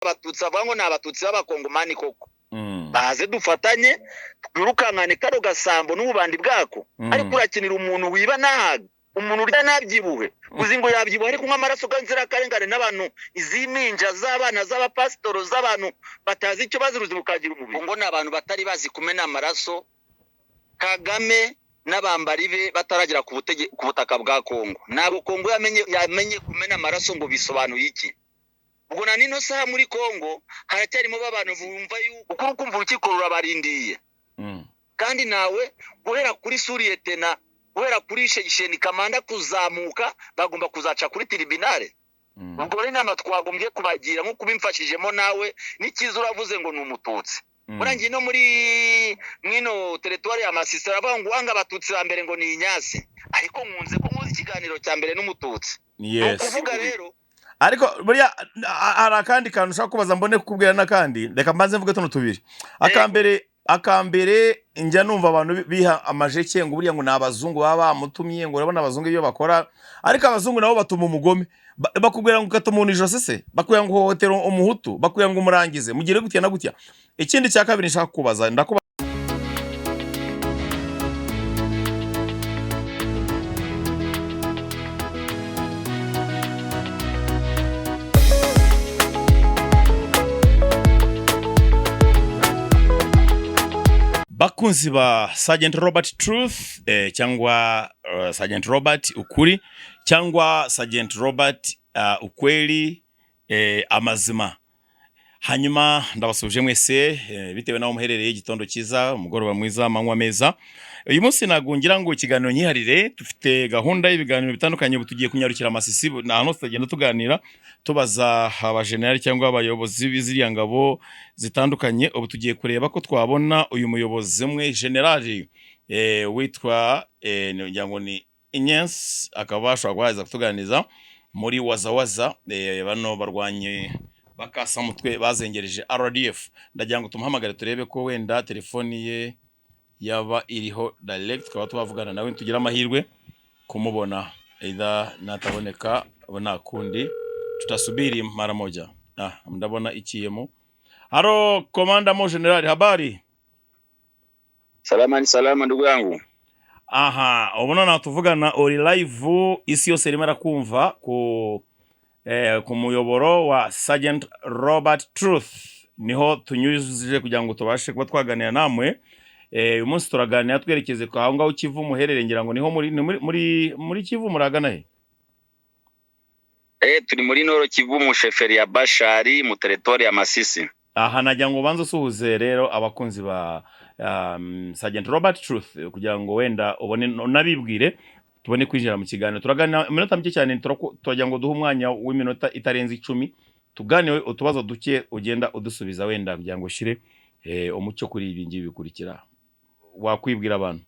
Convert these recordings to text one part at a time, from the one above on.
abatutsi avango n'abatutsi b'abakongomani koko baze dufatanye twirukankane karo gasambo n'ububandi bwako ariko urakinira umuntu wiba nahaga umuntu urya nabyibuhe uzingo yabyibuhe ariko nk'amaraso ganzira karengane n'abantu iziminja z'abana z'abapasitoro z'abantu batazi icyo baziruzi bukagira umubiri ngo n'abantu batari bazi kumena amaraso Kagame n'abambari be bataragera ku butaka bwa Kongo nabo Kongo yamenye kumena amaraso ngo bisobanuye iki ubwo na nino saha muri Kongo haracyarimo babantu bumva yuko kumva urukiko rurabarindiye kandi nawe guhera kuri Suriyete na guhera kuri Sheni Kamanda kuzamuka bagomba kuzaca kuri tribunal ubwo ari nama twagombye kubagira nko kubimfashijemo nawe n'ikizo uravuze ngo n'umututsi urangiye no muri mwino territoire ya Masisi aravuga ngo wanga abatutsi ba mbere ngo ni Inyasi ariko nkunze ko muzi ikiganiro cya mbere n'umututsi kuvuga rero ariko buriya hari akandi kantu ushaka kubaza mbone kukubwira n'akandi reka mbanze mvuge tuno tubiri akambere njya numva abantu biha amajeke ngo buriya ngo n'abazungu baba bamutumye ngo urabona abazungu ibyo bakora ariko abazungu nabo batuma umugome bakubwira ngo ukata umuntu ijose se bakubwira ngo hohotera umuhutu bakubwira ngo umurangize mugire gutya na gutya ikindi cya kabiri nshaka kubaza bakunzi ba Sergeant Robert Truth cyangwa Sergeant Robert ukuri cyangwa Sergeant Robert ukweli amazima hanyuma ndabasubije mwese bitewe naho muherereye igitondo cyiza umugoroba mwiza amanywa meza uyu munsi nagungira ngo ikiganiro nyiharire dufite gahunda y'ibiganiro bitandukanye butugiye kunyarukira Masisi naho tugenda tuganira tubaza abajenerali cyangwa abayobozi b'iziriya ngabo zitandukanye ubu tugiye kureba ko twabona uyu muyobozi umwe generali witwa ngo ni Ignace akaba ashobora guhaza kutuganiza muri wazawaza bano barwanye bakasa mutwe bazengereje RDF ndagira ngo tumuhamagare turebe ko wenda telefoni ye yaba iriho direct twaba twavugana nawe tugira amahirwe kumubona either nataboneka abona kundi tutasubiri mara moja ndabona ikiyemo haro komanda mo general habari salama ndugu yangu ubona natuvugana ori live isi yose rimara kumva ku muyoboro wa Sergeant Robert Truth niho tunyuzije kugira ngo tubashe kuba twaganira namwe uyu munsi turaganira twerekeze ko aho ngaho Kivu muherere ngira ngo niho muri Kivu muragana he turi muri Noro Kivu mu sheferi ya Bashari mu territoire ya Masisi najya ngo banze usuhuze rero abakunzi ba Sergeant Robert Truth kugira ngo wenda ubone nabibwire tubone kwinjira mu kiganiro turagana iminota mike cyane turagira ngo duhe umwanya w'iminota itarenze 10 tuganiwe utubazo duke ugenda udusubiza wenda kugira ngo shire umucyo kuri ibi ngibi bikurikira wakwibwira abantu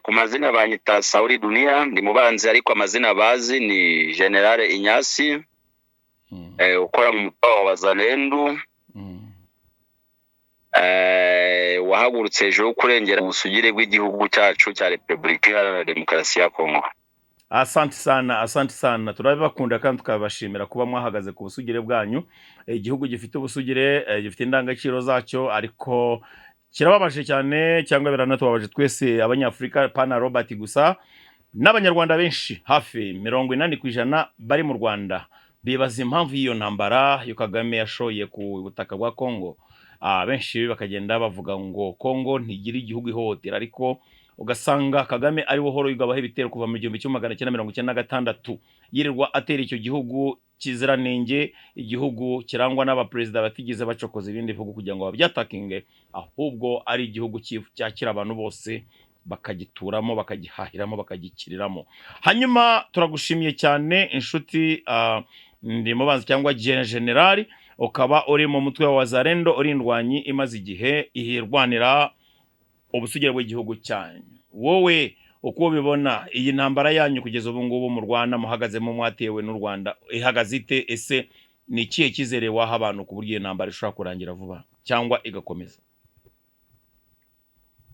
ku mazina banyita Sauri Dunia ndi mubanzi ariko amazina bazi ni General Inyasi ukora mu mutwa wa Wazalendo wahagurutse ejo kurengera ubusugire bw'igihugu cyacu cya Republika Iharanira Demokarasi ya Kongo asante sana turabakunda kandi tukabashimira kuba mwahagaze ku busugire bwanyu igihugu gifite ubusugire gifite indangagaciro zacyo ariko kirababaje cyane cyangwa biranatubabaje twese abanyafrika pana Robert gusa n'abanyarwanda benshi hafi 80% bari mu Rwanda bibaza impamvu y'iyo ntambara yo Kagame yashoye ku butaka bwa Kongo benshi bakagenda bavuga ngo Kongo ntigira igihugu ihohotera ariko ugasanga Kagame ari wohoro yugabaho ibitero kuva mu 1996 yirirwa atera icyo gihugu kiziranenge igihugu kirangwa n'abapresident batigize bacokoza ibindi bihugu kugira ngo babyatakinge ahubwo ari igihugu cyakira abantu bose bakagituramo bakagihahiramo bakagikiriramo hanyuma turagushimiye cyane inshuti ndi mubanzi cyangwa generali ukaba uri mu mutwe wa Wazalendo urindwanyi imaze igihe ihirwanira ubusugire bw'igihugu cyanyu wowe uko bibona iyi ntambara yanyu kugeza ubu ngubu mu Rwanda muhagazemo mwatewe n'u Rwanda ihagaze ite ese ni ikihe kizere waha abantu ku buryo intambara ishobora kurangira vuba cyangwa igakomeza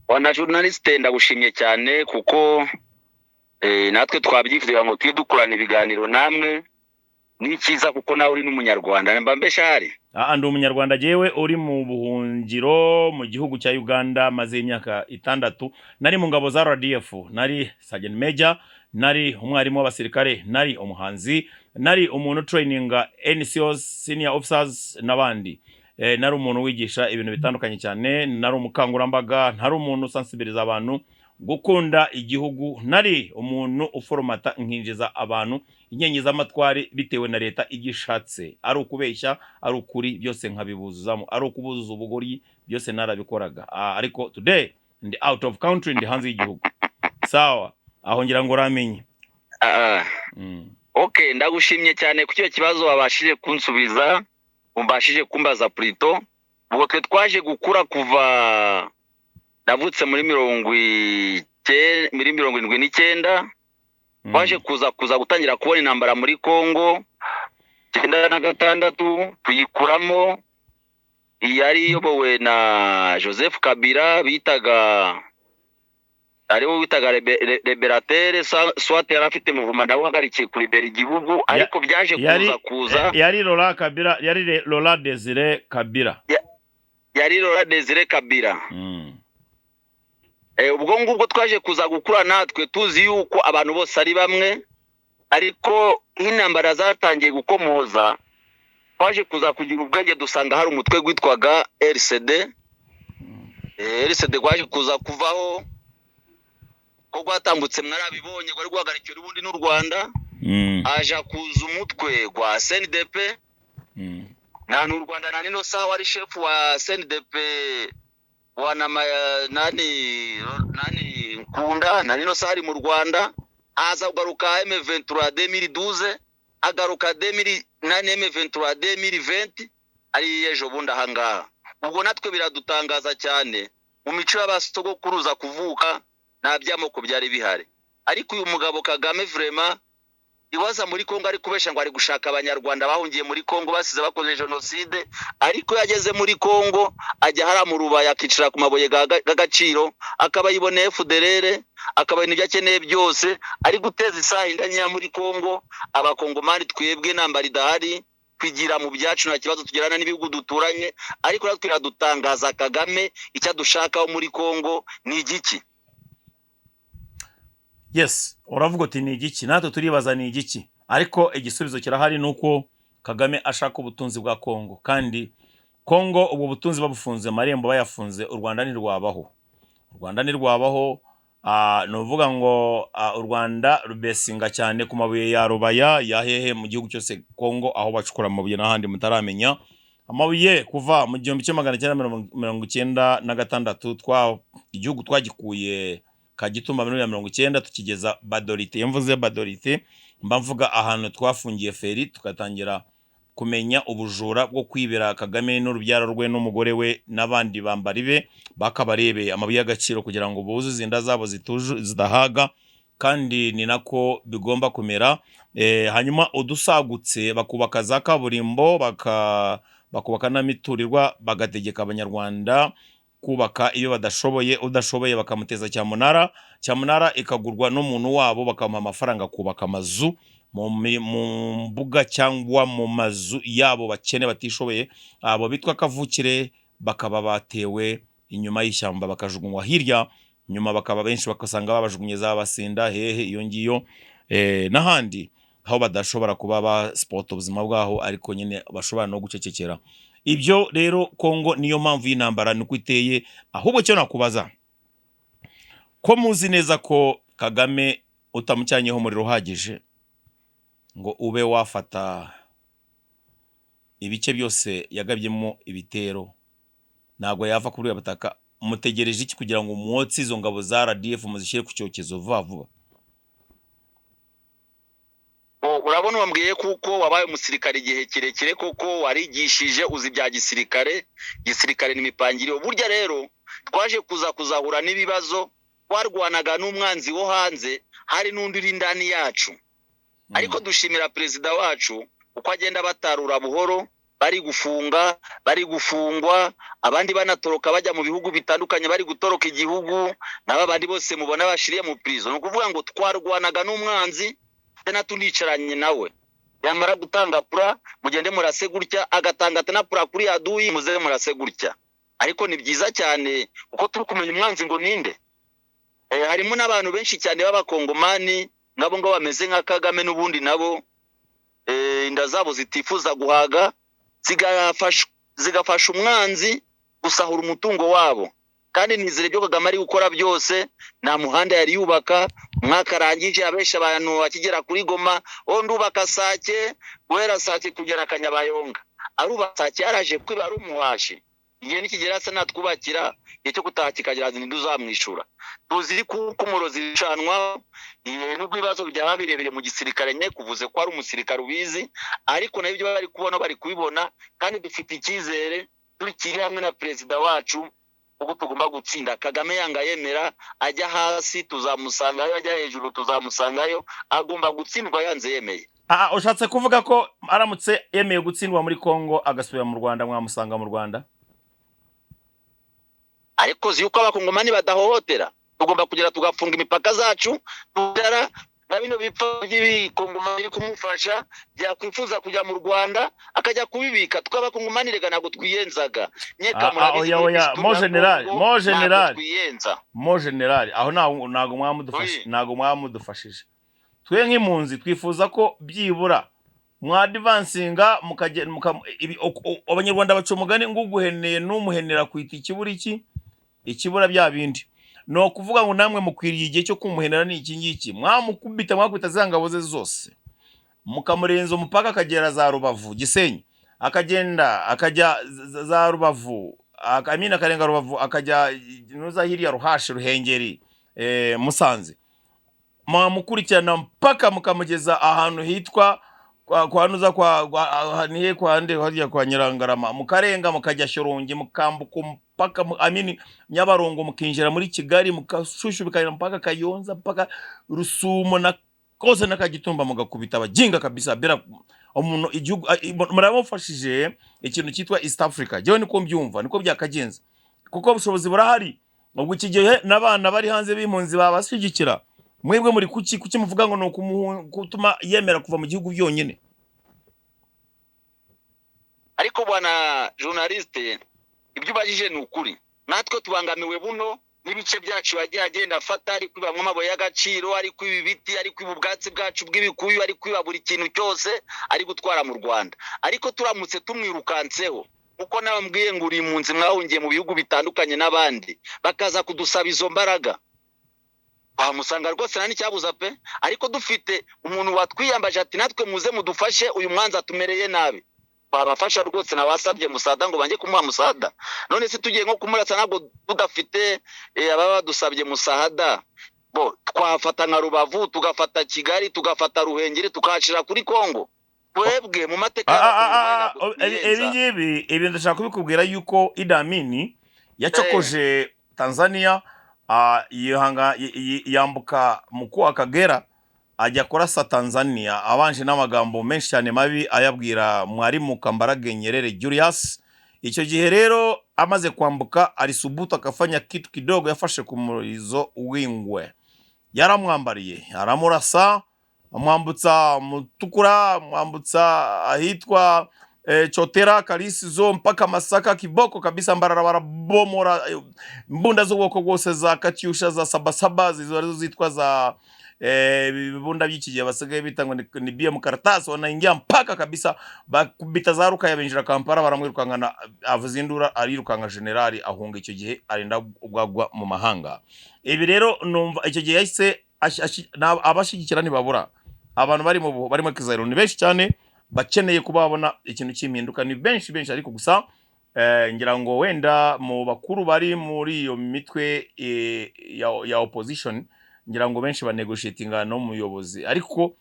wana journaliste ndagushimye cyane kuko natwe twabyifuza ngo twidukurana ibiganiro namwe ni cyiza kuko nawe uri n'umunyarwanda mba mbeshari. Ndi umunyarwanda jewe uri mu buhungiro mu gihugu cya Uganda maze imyaka 6 nari mu ngabo za RDF, nari Sergeant Major, nari umwarimu w'abasirikare, nari umuhanzi, nari umuntu traininga NCOs senior officers n'abandi. Nari umuntu wigisha ibintu bitandukanye cyane, nari umukangurambaga, nari umuntu sensibiliza abantu gukunda igihugu, nari umuntu uforomata nkinjiza abantu inyenyi z'amatwari bitewe na leta igishatse, ari ukubeshya ari ukuri byose nkabibuzuzamo, ari ukubuzuza ubugori byose narabikoraga. Ariko today ndi out of country, ndi hanze y'igihugu. Sawa, aho ngira ngo ramenye. Okay, ndagushimye cyane ku cyo kibazo wabashije kunsubiza, umbashije kumbaza Pluto. Ubwo twe twaje gukura kuva navutse muri 79, twaje kuza gutangira kubona intambara muri Kongo 96, tuyikuramo. Yari iyobowe na Joseph Kabila, bitaga Liberateur, soit yarafite muvuma nawe hagarikiye kuribera igihugu, ariko byaje kuza yari Laurent Kabila, yari Laurent Désiré Kabila. Yari Laurent Désiré Kabila. Ubwo ngubwo twaje kuza gukura natwe tuzi yuko abantu bose ari bamwe, ariko intambara zatangiye gukomoza, twaje kuza kugira ubwenge dusanga hari umutwe gwitwaga RCD. RCD gwaje kuza kuvaho ko gwatambutse mwarabibonye, gwari guhagarikira ubundi n'u Rwanda. Aja kuza umutwe gwa CNDP. Na n'u Rwanda nani no sawa ari chef wa CNDP wana nani Nkunda nani no sari mu Rwanda. Aza kugaruka M23 2012, agaruka M23 2020, ari ejo bundi ahangaha. Ubwo natwe biradutangaza cyane mu mico y'abasogokuruza kuvuka nta byamoko byari bihari. Ariko uyu mugabo Kagame vraiment iwaza muri Kongo ari kubesha ngo ari gushaka abanyarwanda bahungiye muri Kongo basize bakoze genocide, ariko yageze muri Kongo ajya hara mu rubaya akicira ku maboye gagaciro, akaba yiboneye FDLR, akaba ibintu byakeneye byose, ari guteza isahindanya muri Kongo. Abakongomani twebwe nambara idahari kwigira mu byacu nta kibazo tugerana n'ibihugu duturanye, ariko natwe dutangaza Kagame icyo dushaka muri Kongo ni igiki. Yes, uravuga uti ni igiki, natwe turibaza ni igiki, ariko igisubizo kirahari nuko Kagame ashaka ubutunzi bwa Kongo, kandi Kongo ubwo butunzi babufunze marembo bayafunze, u Rwanda ni rwabaho. U Rwanda ni rwabaho, novuga ngo u Rwanda rubesinga cyane ku mabuye ya rubaya ya hehe mu gihugu cyose Kongo, aho bacukura amabuye n'ahandi mutaramenya. Amabuye kuva mu 1996 igihugu twagikuye Kagitumba 1990 tukigeza Badorite. Mvuze Badorite mba mvuga ahantu twafungiye feri, tukatangira kumenya ubujura bwo kwibera Kagame n'urubyaro rwe n'umugore we n'abandi bambari be, bakabarebe amabuye y'agaciro kugira ngo buzuze inda zabo zidahaga, kandi ni nako bigomba kumera. Hanyuma udusagutse bakubaka za kaburimbo, bakubaka n'amiturirwa, bagategeka abanyarwanda kubaka iyo badashoboye, udashoboye bakamuteza cyamunara ikagurwa n'umuntu wabo, bakamuha amafaranga kubaka amazu mu mbuga cyangwa mu mazu yabo bakene batishoboye. Abo bitwa kavukire bakaba batewe inyuma y'ishyamba bakajugunywa hirya, nyuma bakaba benshi bakasanga babajugunye za Basinda hehe iyo ngiyo n'ahandi aho badashobora kuba ba sport ubuzima bwaho, ariko nyine bashobora no gucecekera. Ibyo rero Kongo niyo mpamvu y'intambara nuko iteye. Ahubwo cyo nakubaza ko muzi neza ko Kagame utamucyanyeho umuriro uhagije ngo ube wafata ibice byose yagabyemo ibitero, ntago yava kuri abataka, mutegereje iki kugira ngo umwotsi izo ngabo za RDF muzishyire ku cyokezo vuba? Urabona wambwiye kuko wabaye umusirikare igihe kirekire, kuko warigishije uzi bya gisirikare n'imipangiro. Burya rero twaje kuzahura n'ibibazo, twarwanaga n'umwanzi wo hanze, hari n'undi uri ndani yacu. Ariko dushimira perezida wacu uko agenda batarura buhoro, bari gufunga, bari gufungwa, abandi banatoroka bajya mu bihugu bitandukanye, bari gutoroka igihugu, n'abandi bose mubona bashiriye mu prison. No kuvuga ngo twarwanaga n'umwanzi tena tunicaranye nawe. yamara gutanga pura mugende murase gutya, agatanga tena pura kuri adui muze murase gutya. Ariko ni byiza cyane uko turi kumenya umwanzi ngo ninde. Harimo n'abantu benshi cyane b'abakongomani ngabo ngo bameze nka Kagame n'ubundi nabo inda zabo zitifuza guhaga zigafasha umwanzi gusahura umutungo wabo. Kandi nizere byo Kagame ari gukora byose, nta muhanda yari yubaka, mwaka arangije abesha abantu akigera kuri Goma, ndubaka Sake, guhera Sake kugera Kanyabayonga. Aruba Sake yaraje kwiba ari umuwashi. Igihe nikigera se natwubakira icyo kutakikagira ntiduzamwishura. Tuzi ko umurozi canwa n'ubwibazo byaba birebere mu gisirikare nye kuvuze ko ari umusirikare ubizi, ariko nabyo bari kubona bari kubibona, kandi dufite icyizere turikiri hamwe na president wacu uko tugomba gutsinda. Kagame yanga yemera ajya hasi tuzamusangayo, ajya hejuru tuzamusangayo, agomba gutsindwa yanze yemeye. Ushatse kuvuga ko aramutse yemeye gutsindwa muri Kongo agasubira mu Rwanda mwamusanga mu Rwanda? Ariko ziyuko abakongomani badahohotera, tugomba kugira tugafunga imipaka zacu, tudara na bino bipfa by'ibikongomani kumufasha byakwifuza kujya mu Rwanda akajya kubibika. Twabakongomani rega nago twiyenzaga nyeka murabizi. Mo general aho nago mwamudufashe, nago mwamudufashije. Twe nk'impunzi twifuza ko byibura mwa advancinga abanyarwanda bacu mugani ngo guheneye n'umuhenera kwita ikibura iki ikibura bya bindi. No kuvuga ngo namwe mukwiriye igihe cyo kumuhenera ni iki ngiki, mwamukubita mwakwita zangabo ze zose mukamurenza umupaka akagera za Rubavu Gisenyi, akagenda akajya za Rubavu akamina akarenga Rubavu akajya nuza hiriya Ruhashi Ruhengeri Musanze, mukurikirana mpaka mukamugeza ahantu hitwa kwa nuza nihe kwa nde hariya kwa Nyirangarama, mukarenga mukajya Shyorongi, mukambuka mpaka Nyabarongo, mukinjira muri Kigali, mukashushu bikayira mpaka Kayonza, mpaka Rusumo na kose n'Akagitumba, mugakubita abajinga kabisa bera umuntu igihugu murabafashije ikintu cyitwa East Africa. Jewe niko mbyumva, niko byakagenza, kuko ubushobozi burahari. Ubwo ikigihe n'abana bari hanze b'impunzi babashigikira, mwebwe muri kuki muvuga ngo no kutuma yemera kuva mu gihugu byonyine? Ariko bwana journaliste, ibyo bajije ni ukuri. Natwe tubangamiwe buno n'ibice byacu yagiye agenda afata, ari kwibamwe amabuye y'agaciro, ari kwibibiti, ari kwibubwatsi bwacu bw'ibikuyu, ari kwiba buri kintu cyose ari gutwara mu Rwanda. Ariko turamutse tumwirukanseho uko nabambwiye ngo uri impunzi mwahungiye mu bihugu bitandukanye n'abandi, bakaza kudusaba izo mbaraga, bamusanga rwose nani cyabuza pe. Ariko dufite umuntu watwiyambaje ati natwe muze mudufashe uyu mwanza tumereye nabi, babafasha rwose nabasabye musada ngo bange kumuha musada. None se tugiye nko kumurasa ntabwo tudafite ababa dusabye musahada, twafata nka Rubavu, tugafata Kigali, tugafata Ruhengeri, tukashira kuri Kongo. Twebwe mu mateka ibi ndashaka kubikubwira yuko Idi Amin yacokoje Tanzania, yambuka muko Akagera ajya kurasa Tanzania, abanje n'amagambo menshi cyane mabi ayabwira mwarimu Kambarage Nyerere Julius. Icyo gihe rero amaze kwambuka alisubuta akafanya kitu kidogo, yafashe ku murizo w'ingwe, yaramwambariye aramurasa, amwambutsa Mutukura, mwambutsa ahitwa Chotera, Kalisizo mpaka Masaka, kiboko kabisa, mbarara barabomora mbunda z'ubwoko bwose, za Katyusha, za Sabasaba, zizo zitwa za bibunda by'ikigihe basigaye bita ngo ni biya mu karatasi, wanaingia mpaka kabisa bakubita za Ruka yabinjira Kampala, baramwirukangana avuza indura, arirukanga generali ahunga. Icyo gihe arinda ubwagwa mu mahanga. Ibi rero numva icyo gihe yahise abashigikira ntibabura, abantu barimo Kizayiro ni benshi cyane bakeneye kubabona ikintu cy'impinduka, ni benshi ariko gusa ngira ngo wenda mu bakuru bari muri iyo mitwe ya opposition, ngira ngo benshi banegotiatinga no muyobozi. Ariko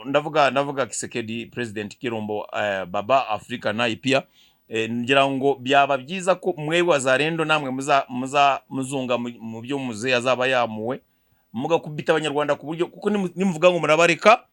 ndavuga Kisekedi, President Kirombo, Baba Africa na ipia, ngira ngo byaba byiza ko mwewe Wazalendo namwe muzunga mu byo muze azaba yamuwe, mugakubita abanyarwanda ku buryo, kuko nimuvuga ngo murabareka